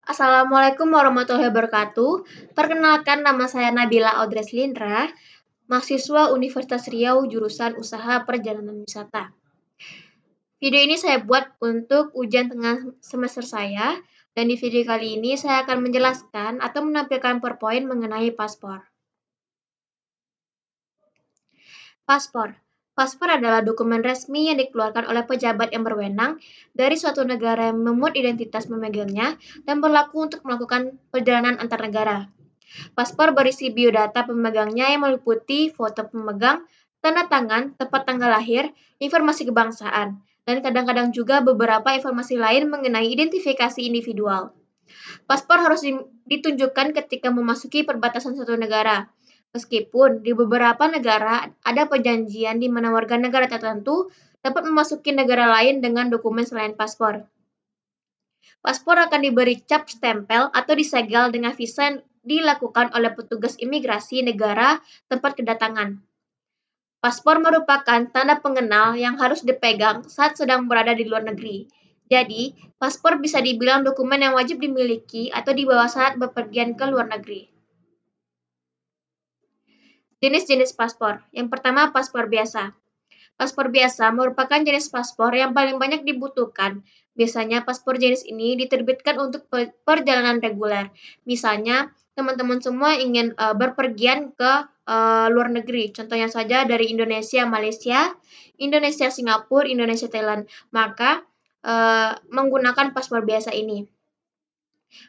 Assalamualaikum warahmatullahi wabarakatuh. Perkenalkan nama saya Nabila Audrey Slindra, mahasiswa Universitas Riau jurusan Usaha Perjalanan Wisata. Video ini saya buat untuk ujian tengah semester saya, dan di video kali ini saya akan menjelaskan atau menampilkan PowerPoint mengenai paspor. Paspor. Paspor adalah dokumen resmi yang dikeluarkan oleh pejabat yang berwenang dari suatu negara yang memuat identitas pemegangnya dan berlaku untuk melakukan perjalanan antar negara. Paspor berisi biodata pemegangnya yang meliputi foto pemegang, tanda tangan, tempat tanggal lahir, informasi kebangsaan, dan kadang-kadang juga beberapa informasi lain mengenai identifikasi individual. Paspor harus ditunjukkan ketika memasuki perbatasan suatu negara. Meskipun di beberapa negara ada perjanjian di mana warga negara tertentu dapat memasuki negara lain dengan dokumen selain paspor. Paspor akan diberi cap stempel atau disegel dengan visa yang dilakukan oleh petugas imigrasi negara tempat kedatangan. Paspor merupakan tanda pengenal yang harus dipegang saat sedang berada di luar negeri. Jadi, paspor bisa dibilang dokumen yang wajib dimiliki atau dibawa saat bepergian ke luar negeri. Jenis-jenis paspor. Yang pertama, paspor biasa. Paspor biasa merupakan jenis paspor yang paling banyak dibutuhkan. Biasanya paspor jenis ini diterbitkan untuk perjalanan reguler. Misalnya, teman-teman semua ingin berpergian ke luar negeri. Contohnya saja dari Indonesia, Malaysia, Indonesia, Singapura, Indonesia, Thailand. Maka menggunakan paspor biasa ini.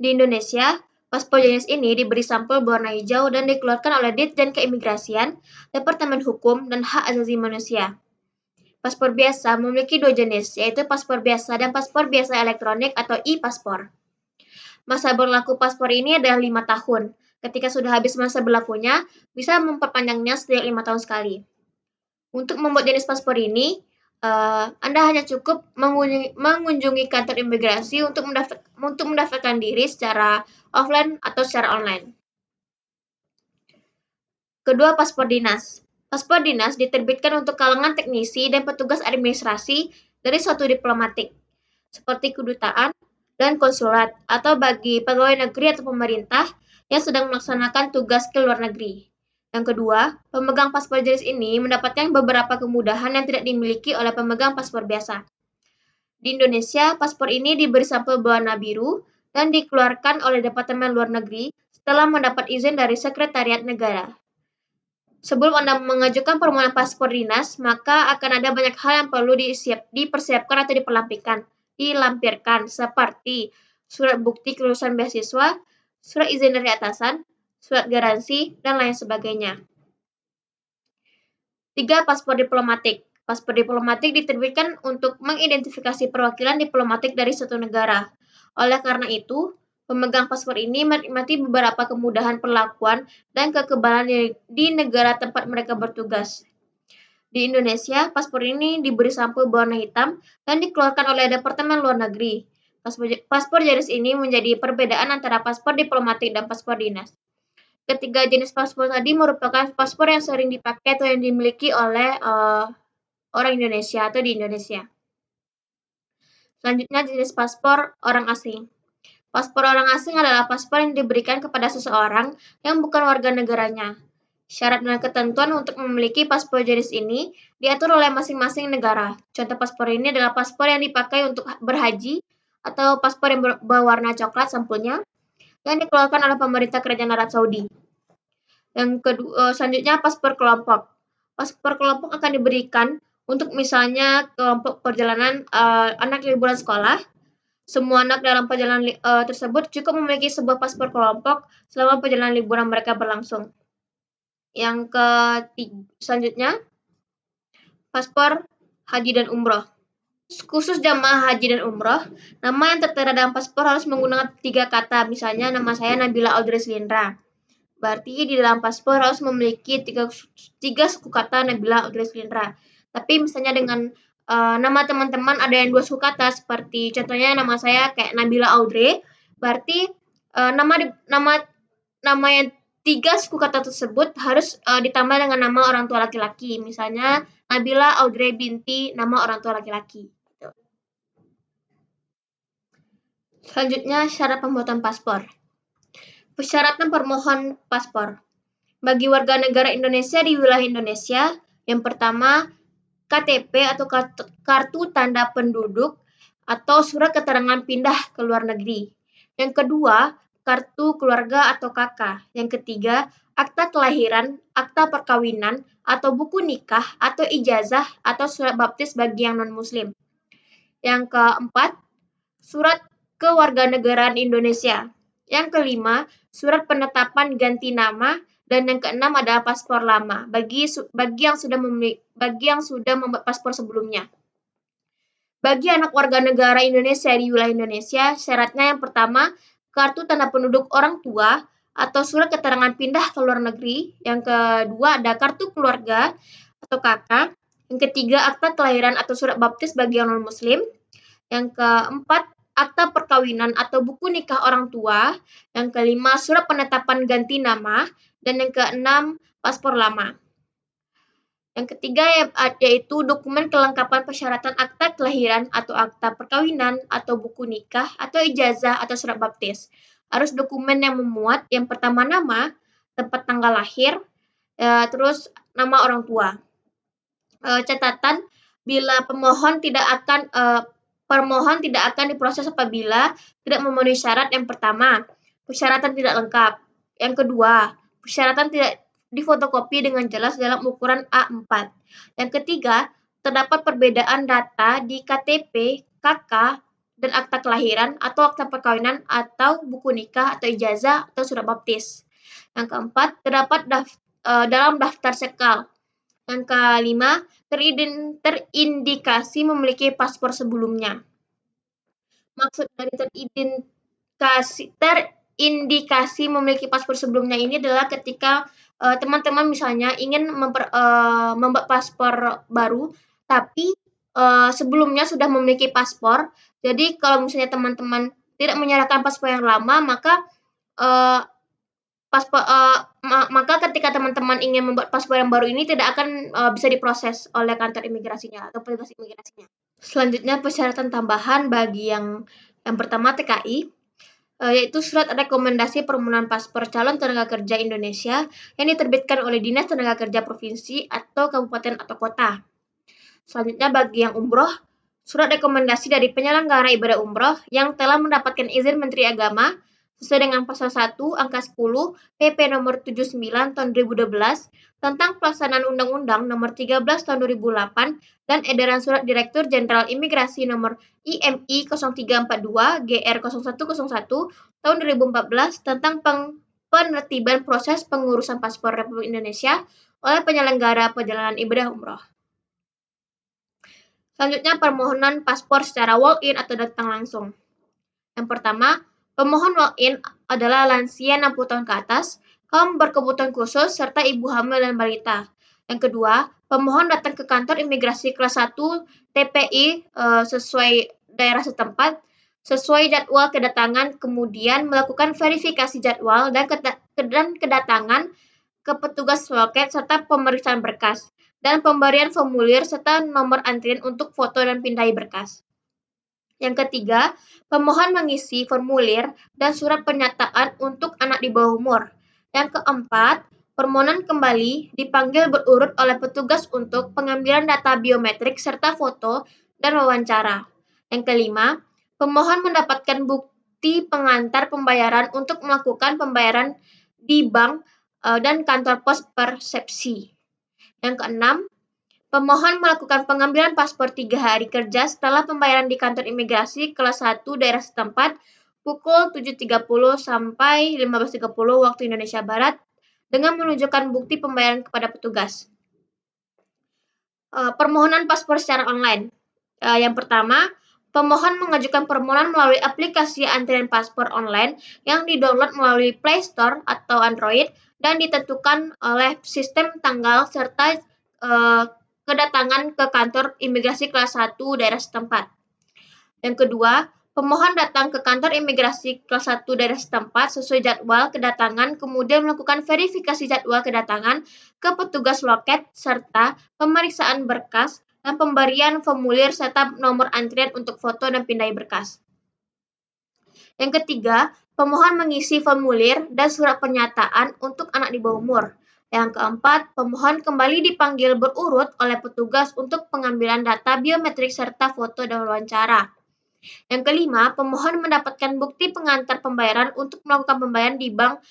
Di Indonesia, paspor jenis ini diberi sampul berwarna hijau dan dikeluarkan oleh Ditjen Keimigrasian, Departemen Hukum dan Hak Asasi Manusia. Paspor biasa memiliki dua jenis, yaitu paspor biasa dan paspor biasa elektronik atau e-paspor. Masa berlaku paspor ini adalah 5 tahun. Ketika sudah habis masa berlakunya, bisa memperpanjangnya setiap 5 tahun sekali. Untuk membuat jenis paspor ini, Anda hanya cukup mengunjungi kantor imigrasi untuk mendaftarkan diri secara offline atau secara online. Kedua, paspor dinas. Paspor dinas diterbitkan untuk kalangan teknisi dan petugas administrasi dari suatu diplomatik, seperti kedutaan dan konsulat, atau bagi pegawai negeri atau pemerintah yang sedang melaksanakan tugas ke luar negeri. Yang kedua, pemegang paspor jenis ini mendapatkan beberapa kemudahan yang tidak dimiliki oleh pemegang paspor biasa. Di Indonesia, paspor ini diberi sampul berwarna biru dan dikeluarkan oleh Departemen Luar Negeri setelah mendapat izin dari Sekretariat Negara. Sebelum Anda mengajukan permohonan paspor dinas, maka akan ada banyak hal yang perlu dipersiapkan atau dilampirkan, seperti surat bukti kelulusan beasiswa, surat izin dari atasan, surat garansi, dan lain sebagainya. 3. Paspor diplomatik. Paspor diplomatik diterbitkan untuk mengidentifikasi perwakilan diplomatik dari suatu negara. Oleh karena itu, pemegang paspor ini menikmati beberapa kemudahan perlakuan dan kekebalan di negara tempat mereka bertugas. Di Indonesia, paspor ini diberi sampul berwarna hitam dan dikeluarkan oleh Departemen Luar Negeri. Paspor jenis ini menjadi perbedaan antara paspor diplomatik dan paspor dinas. Ketiga jenis paspor tadi merupakan paspor yang sering dipakai atau yang dimiliki oleh orang Indonesia atau di Indonesia. Selanjutnya, jenis paspor orang asing. Paspor orang asing adalah paspor yang diberikan kepada seseorang yang bukan warga negaranya. Syarat dan ketentuan untuk memiliki paspor jenis ini diatur oleh masing-masing negara. Contoh paspor ini adalah paspor yang dipakai untuk berhaji atau paspor yang berwarna coklat sampulnya yang dikeluarkan oleh pemerintah Kerajaan Arab Saudi. Yang kedua, selanjutnya paspor kelompok. Paspor kelompok akan diberikan untuk misalnya kelompok perjalanan anak liburan sekolah. Semua anak dalam perjalanan tersebut cukup memiliki sebuah paspor kelompok selama perjalanan liburan mereka berlangsung. Yang selanjutnya, paspor haji dan umroh. Khusus jamaah haji dan umroh, nama yang tertera dalam paspor harus menggunakan 3 kata. Misalnya, nama saya Nabila Audrey Slindra. Berarti di dalam paspor harus memiliki 3 suku kata Nabila Audrey Slindra. Tapi misalnya dengan nama teman-teman ada yang 2 suku kata, seperti contohnya nama saya kayak Nabila Audrey, berarti nama yang 3 suku kata tersebut harus ditambah dengan nama orang tua laki-laki. Misalnya Nabila Audrey binti nama orang tua laki-laki. Gitu. Selanjutnya, syarat pembuatan paspor. Persyaratan permohon paspor. Bagi warga negara Indonesia di wilayah Indonesia, yang pertama, KTP atau kartu tanda penduduk atau surat keterangan pindah ke luar negeri. Yang kedua, kartu keluarga atau KK. Yang ketiga, akta kelahiran, akta perkawinan, atau buku nikah, atau ijazah, atau surat baptis bagi yang non-muslim. Yang keempat, surat kewarganegaraan Indonesia. Yang kelima, surat penetapan ganti nama. Dan yang keenam adalah paspor lama bagi yang sudah membuat paspor sebelumnya. Bagi anak warga negara Indonesia di wilayah Indonesia, syaratnya yang pertama, kartu tanda penduduk orang tua atau surat keterangan pindah ke luar negeri. Yang kedua ada kartu keluarga atau KK. Yang ketiga, akta kelahiran atau surat baptis bagi yang non-muslim. Yang keempat, akta perkawinan atau buku nikah orang tua. Yang kelima, surat penetapan ganti nama. Dan yang keenam, paspor lama. Yang ketiga yaitu dokumen kelengkapan persyaratan akta kelahiran atau akta perkawinan atau buku nikah atau ijazah atau surat baptis. Harus dokumen yang memuat yang pertama nama, tempat tanggal lahir, terus nama orang tua. Catatan, bila permohon tidak akan diproses apabila tidak memenuhi syarat yang pertama, persyaratan tidak lengkap. Yang kedua, persyaratan tidak difotokopi dengan jelas dalam ukuran A4. Yang ketiga, terdapat perbedaan data di KTP, KK, dan akta kelahiran atau akta perkawinan atau buku nikah atau ijazah atau surat baptis. Yang keempat, terdapat dalam daftar sekal. Yang kelima, terindikasi memiliki paspor sebelumnya. Maksud dari terindikasi memiliki paspor sebelumnya ini adalah ketika teman-teman misalnya ingin membuat paspor baru, tapi sebelumnya sudah memiliki paspor. Jadi kalau misalnya teman-teman tidak menyerahkan paspor yang lama, maka maka ketika teman-teman ingin membuat paspor yang baru ini tidak akan bisa diproses oleh kantor imigrasinya atau petugas imigrasinya. Selanjutnya, persyaratan tambahan bagi yang pertama TKI, yaitu surat rekomendasi permohonan paspor calon tenaga kerja Indonesia yang diterbitkan oleh Dinas Tenaga Kerja Provinsi atau Kabupaten atau Kota. Selanjutnya, bagi yang umroh, surat rekomendasi dari penyelenggara ibadah umroh yang telah mendapatkan izin Menteri Agama sesuai dengan pasal 1 angka 10 PP nomor 79 tahun 2012 tentang pelaksanaan Undang-Undang nomor 13 tahun 2008 dan edaran Surat Direktur Jenderal Imigrasi nomor IMI 0342 GR 0101 tahun 2014 tentang penertiban proses pengurusan paspor Republik Indonesia oleh penyelenggara perjalanan ibadah umroh. Selanjutnya, permohonan paspor secara walk-in atau datang langsung. Yang pertama, pemohon walk-in adalah lansia 60 tahun ke atas, kaum berkebutuhan khusus, serta ibu hamil dan balita. Yang kedua, pemohon datang ke kantor imigrasi kelas 1 TPI sesuai daerah setempat, sesuai jadwal kedatangan, kemudian melakukan verifikasi jadwal dan kedatangan ke petugas loket serta pemeriksaan berkas, dan pemberian formulir serta nomor antrian untuk foto dan pindai berkas. Yang ketiga, pemohon mengisi formulir dan surat pernyataan untuk anak di bawah umur. Yang keempat, permohonan kembali dipanggil berurut oleh petugas untuk pengambilan data biometrik serta foto dan wawancara. Yang kelima, pemohon mendapatkan bukti pengantar pembayaran untuk melakukan pembayaran di bank dan kantor pos persepsi. Yang keenam, pemohon melakukan pengambilan paspor 3 hari kerja setelah pembayaran di kantor imigrasi kelas 1 daerah setempat pukul 7.30 sampai 15.30 waktu Indonesia Barat dengan menunjukkan bukti pembayaran kepada petugas. Permohonan paspor secara online. Yang pertama, pemohon mengajukan permohonan melalui aplikasi antrian paspor online yang didownload melalui Play Store atau Android dan ditentukan oleh sistem tanggal serta kedatangan ke kantor imigrasi kelas 1 daerah setempat. Yang kedua, pemohon datang ke kantor imigrasi kelas 1 daerah setempat sesuai jadwal kedatangan, kemudian melakukan verifikasi jadwal kedatangan ke petugas loket serta pemeriksaan berkas dan pemberian formulir serta nomor antrian untuk foto dan pindai berkas. Yang ketiga, pemohon mengisi formulir dan surat pernyataan untuk anak di bawah umur. Yang keempat, pemohon kembali dipanggil berurut oleh petugas untuk pengambilan data biometrik serta foto dan wawancara. Yang kelima, pemohon mendapatkan bukti pengantar pembayaran untuk melakukan pembayaran di bank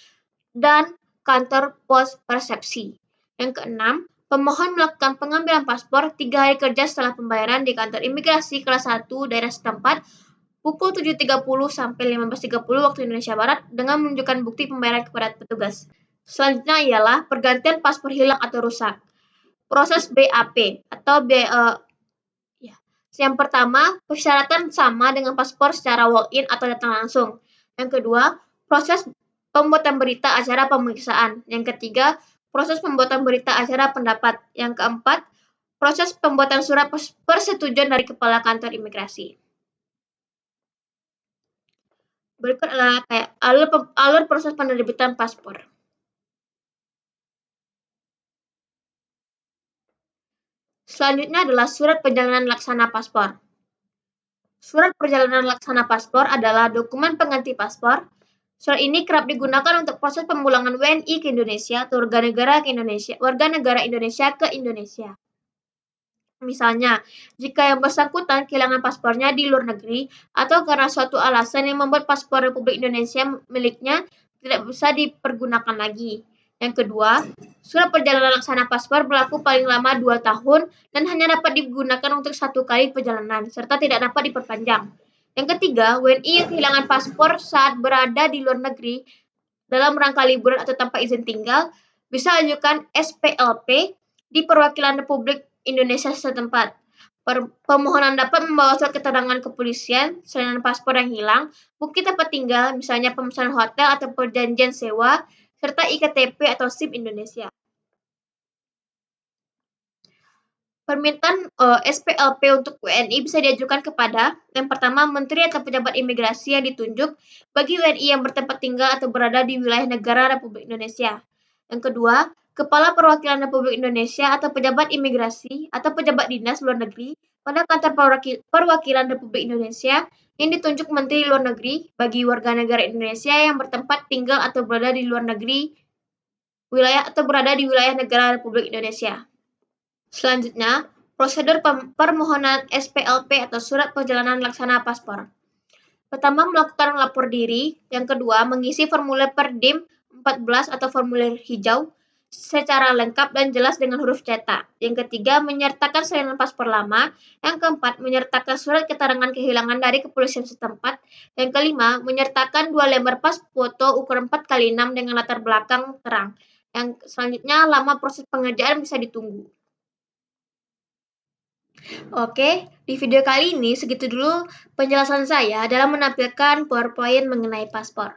dan kantor pos persepsi. Yang keenam, pemohon melakukan pengambilan paspor 3 hari kerja setelah pembayaran di kantor imigrasi kelas 1 daerah setempat pukul 7.30 sampai 15.30 waktu Indonesia Barat dengan menunjukkan bukti pembayaran kepada petugas. Selanjutnya ialah pergantian paspor hilang atau rusak. Proses BAP atau yang pertama, persyaratan sama dengan paspor secara walk-in atau datang langsung. Yang kedua, proses pembuatan berita acara pemeriksaan. Yang ketiga, proses pembuatan berita acara pendapat. Yang keempat, proses pembuatan surat persetujuan dari kepala kantor imigrasi. Berikut adalah alur proses penerbitan paspor. Selanjutnya adalah surat perjalanan laksana paspor. Surat perjalanan laksana paspor adalah dokumen pengganti paspor. Surat ini kerap digunakan untuk proses pemulangan WNI ke Indonesia atau warga negara Indonesia ke Indonesia. Misalnya, jika yang bersangkutan kehilangan paspornya di luar negeri atau karena suatu alasan yang membuat paspor Republik Indonesia miliknya tidak bisa dipergunakan lagi. Yang kedua, surat perjalanan laksana paspor berlaku paling lama 2 tahun dan hanya dapat digunakan untuk 1 kali perjalanan, serta tidak dapat diperpanjang. Yang ketiga, WNI yang kehilangan paspor saat berada di luar negeri dalam rangka liburan atau tanpa izin tinggal bisa ajukan SPLP di perwakilan Republik Indonesia setempat. Pemohonan dapat membawa surat keterangan kepolisian, salinan paspor yang hilang, bukti tempat tinggal, misalnya pemesanan hotel atau perjanjian sewa, serta IKTP atau SIM Indonesia. Permintaan SPLP untuk WNI bisa diajukan kepada yang pertama, Menteri atau pejabat imigrasi yang ditunjuk bagi WNI yang bertempat tinggal atau berada di wilayah negara Republik Indonesia. Yang kedua, Kepala Perwakilan Republik Indonesia atau pejabat imigrasi atau pejabat dinas luar negeri pada kantor perwakilan Republik Indonesia yang ditunjuk Menteri Luar Negeri bagi warga negara Indonesia yang bertempat tinggal atau berada di luar negeri wilayah atau berada di wilayah negara Republik Indonesia. Selanjutnya, prosedur permohonan SPLP atau Surat Perjalanan Laksana Paspor. Pertama, melakukan lapor diri. Yang kedua, mengisi formulir Perdim 14 atau formulir hijau secara lengkap dan jelas dengan huruf cetak. Yang ketiga, menyertakan salinan paspor lama. Yang keempat, menyertakan surat keterangan kehilangan dari kepolisian setempat. Yang kelima, menyertakan 2 lembar pas foto ukuran 4x6 dengan latar belakang terang. Yang selanjutnya, lama proses pengerjaan bisa ditunggu. Oke, di video kali ini segitu dulu penjelasan saya dalam menampilkan PowerPoint mengenai paspor.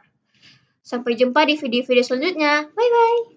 Sampai jumpa di video-video selanjutnya. Bye-bye.